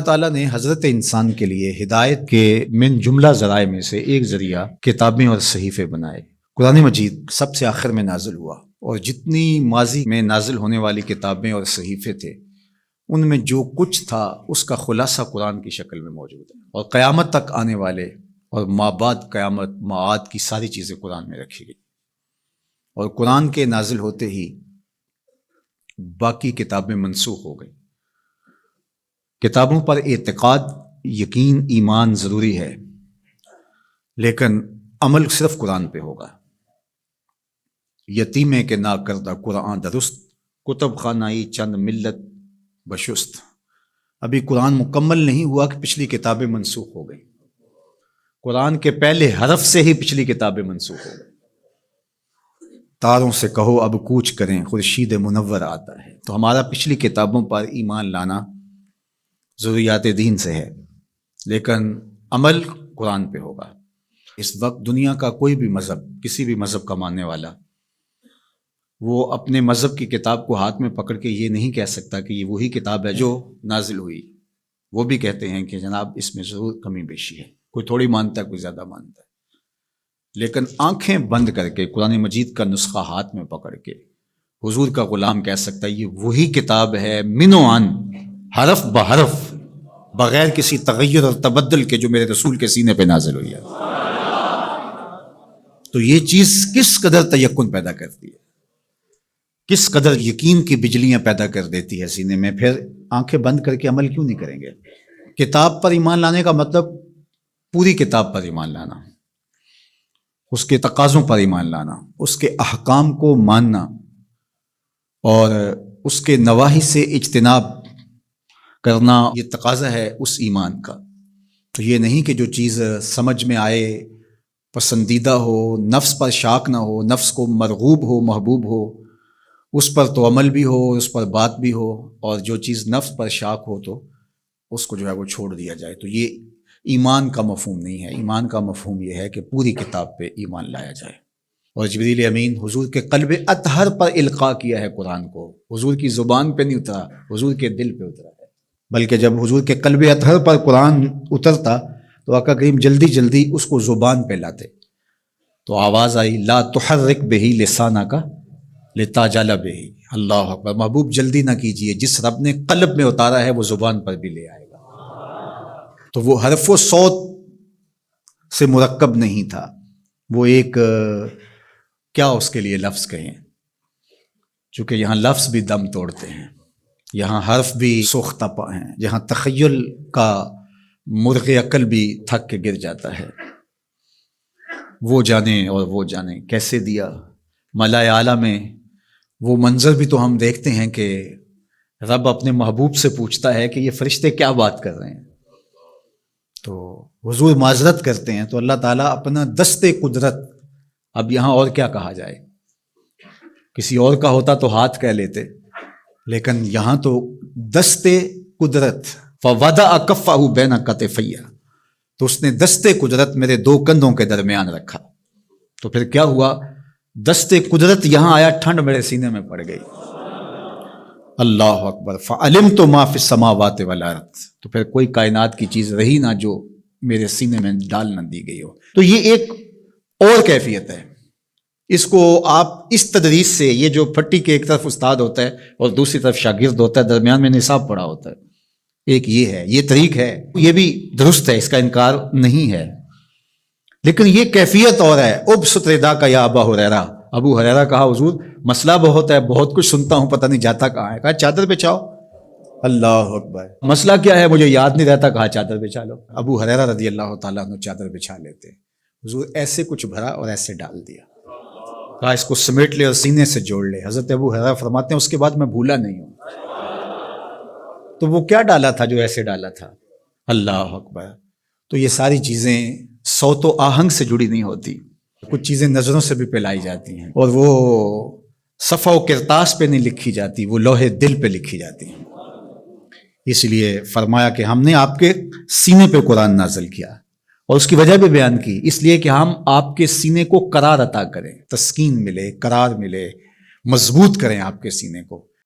تعالیٰ نے حضرت انسان کے لیے ہدایت کے من جملہ ذرائع میں سے ایک ذریعہ کتابیں اور صحیفے بنائے۔ قرآن مجید سب سے آخر میں نازل ہوا، اور جتنی ماضی میں نازل ہونے والی کتابیں اور صحیفے تھے ان میں جو کچھ تھا اس کا خلاصہ قرآن کی شکل میں موجود ہے، اور قیامت تک آنے والے اور ما بعد قیامت معاد کی ساری چیزیں قرآن میں رکھی گئی۔ اور قرآن کے نازل ہوتے ہی باقی کتابیں منسوخ ہو گئی۔ کتابوں پر اعتقاد، یقین، ایمان ضروری ہے، لیکن عمل صرف قرآن پہ ہوگا۔ یتیمے کے نا کردہ قرآن درست، کتب خانائی چند ملت بشست۔ ابھی قرآن مکمل نہیں ہوا کہ پچھلی کتابیں منسوخ ہو گئیں۔ قرآن کے پہلے حرف سے ہی پچھلی کتابیں منسوخ ہو گئیں۔ تاروں سے کہو اب کوچ کریں، خورشید منور آتا ہے۔ تو ہمارا پچھلی کتابوں پر ایمان لانا ضروریات دین سے ہے، لیکن عمل قرآن پہ ہوگا۔ اس وقت دنیا کا کوئی بھی مذہب، کسی بھی مذہب کا ماننے والا، وہ اپنے مذہب کی کتاب کو ہاتھ میں پکڑ کے یہ نہیں کہہ سکتا کہ یہ وہی کتاب ہے جو نازل ہوئی۔ وہ بھی کہتے ہیں کہ جناب اس میں ضرور کمی بیشی ہے، کوئی تھوڑی مانتا ہے، کوئی زیادہ مانتا ہے، لیکن آنکھیں بند کر کے قرآن مجید کا نسخہ ہاتھ میں پکڑ کے حضور کا غلام کہہ سکتا ہے یہ وہی کتاب ہے من و عن، حرف بحرف، بغیر کسی تغیر اور تبدل کے، جو میرے رسول کے سینے پہ نازل ہوئی ہے۔ تو یہ چیز کس قدر تیقن پیدا کرتی ہے، کس قدر یقین کی بجلیاں پیدا کر دیتی ہے سینے میں۔ پھر آنکھیں بند کر کے عمل کیوں نہیں کریں گے؟ کتاب پر ایمان لانے کا مطلب پوری کتاب پر ایمان لانا، اس کے تقاضوں پر ایمان لانا، اس کے احکام کو ماننا، اور اس کے نواہی سے اجتناب کرنا، یہ تقاضا ہے اس ایمان کا۔ تو یہ نہیں کہ جو چیز سمجھ میں آئے، پسندیدہ ہو، نفس پر شاک نہ ہو، نفس کو مرغوب ہو، محبوب ہو، اس پر تو عمل بھی ہو، اس پر بات بھی ہو، اور جو چیز نفس پر شاک ہو تو اس کو جو ہے وہ چھوڑ دیا جائے۔ تو یہ ایمان کا مفہوم نہیں ہے۔ ایمان کا مفہوم یہ ہے کہ پوری کتاب پہ ایمان لایا جائے۔ اور جبریل امین حضور کے قلب اطہر پر القاء کیا ہے قرآن کو، حضور کی زبان پہ نہیں اترا، حضور کے دل پہ اترا ہے۔ بلکہ جب حضور کے قلب اطہر پر قرآن اترتا تو آقا کریم جلدی جلدی اس کو زبان پہ لاتے، تو آواز آئی لا تحرک بہ لسانک لتعجل بہ۔ اللہ اکبر، محبوب جلدی نہ کیجئے، جس رب نے قلب میں اتارا ہے وہ زبان پر بھی لے آئے گا۔ تو وہ حرف و صوت سے مرکب نہیں تھا، وہ ایک کیا اس کے لیے لفظ کہیں، چونکہ یہاں لفظ بھی دم توڑتے ہیں، یہاں حرف بھی سوختہ پا ہیں، یہاں تخیل کا مرغ عقل بھی تھک کے گر جاتا ہے۔ وہ جانے اور وہ جانے کیسے دیا ملائے اعلیٰ میں۔ وہ منظر بھی تو ہم دیکھتے ہیں کہ رب اپنے محبوب سے پوچھتا ہے کہ یہ فرشتے کیا بات کر رہے ہیں، تو حضور معذرت کرتے ہیں، تو اللہ تعالیٰ اپنا دست قدرت، اب یہاں اور کیا کہا جائے، کسی اور کا ہوتا تو ہاتھ کہہ لیتے، لیکن یہاں تو دست قدرت، فوضع کفہ بین کتفی، تو اس نے دست قدرت میرے دو کندھوں کے درمیان رکھا۔ تو پھر کیا ہوا، دست قدرت یہاں آیا، ٹھنڈ میرے سینے میں پڑ گئی۔ اللہ اکبر، فعلمت ما فی السماوات والارض، تو پھر کوئی کائنات کی چیز رہی نہ جو میرے سینے میں ڈال نہ دی گئی ہو۔ تو یہ ایک اور کیفیت ہے، اس کو آپ اس تدریس سے، یہ جو پھٹی کے ایک طرف استاد ہوتا ہے اور دوسری طرف شاگرد ہوتا ہے، درمیان میں نصاب پڑھا ہوتا ہے، ایک یہ ہے، یہ طریق ہے، یہ بھی درست ہے، اس کا انکار نہیں ہے، لیکن یہ کیفیت اور ہے۔ ابسط ردا کا یا ابا ہریرہ، ابو ہریرہ کہا حضور مسئلہ بہت ہے، بہت کچھ سنتا ہوں، پتہ نہیں جاتا کہاں ہے، کہا چادر بچھاؤ۔ اللہ اکبر، مسئلہ کیا ہے مجھے یاد نہیں رہتا، کہا چادر بچھا لو۔ ابو ہریرہ رضی اللہ تعالیٰ عنہ چادر بچھا لیتے، حضور ایسے کچھ بھرا اور ایسے ڈال دیا، کہا اس کو سمیٹ لے اور سینے سے جوڑ لے۔ حضرت ابو ہریرہ فرماتے ہیں اس کے بعد میں بھولا نہیں ہوں۔ تو وہ کیا ڈالا تھا جو ایسے ڈالا تھا؟ اللہ اکبر۔ تو یہ ساری چیزیں صوت و آہنگ سے جڑی نہیں ہوتی، کچھ چیزیں نظروں سے بھی پلائی جاتی ہیں، اور وہ صفحہ و کرتاس پہ نہیں لکھی جاتی، وہ لوہے دل پہ لکھی جاتی ہیں۔ اس لیے فرمایا کہ ہم نے آپ کے سینے پہ قرآن نازل کیا، اور اس کی وجہ بھی بیان کی، اس لیے کہ ہم آپ کے سینے کو قرار عطا کریں، تسکین ملے، قرار ملے، مضبوط کریں آپ کے سینے کو۔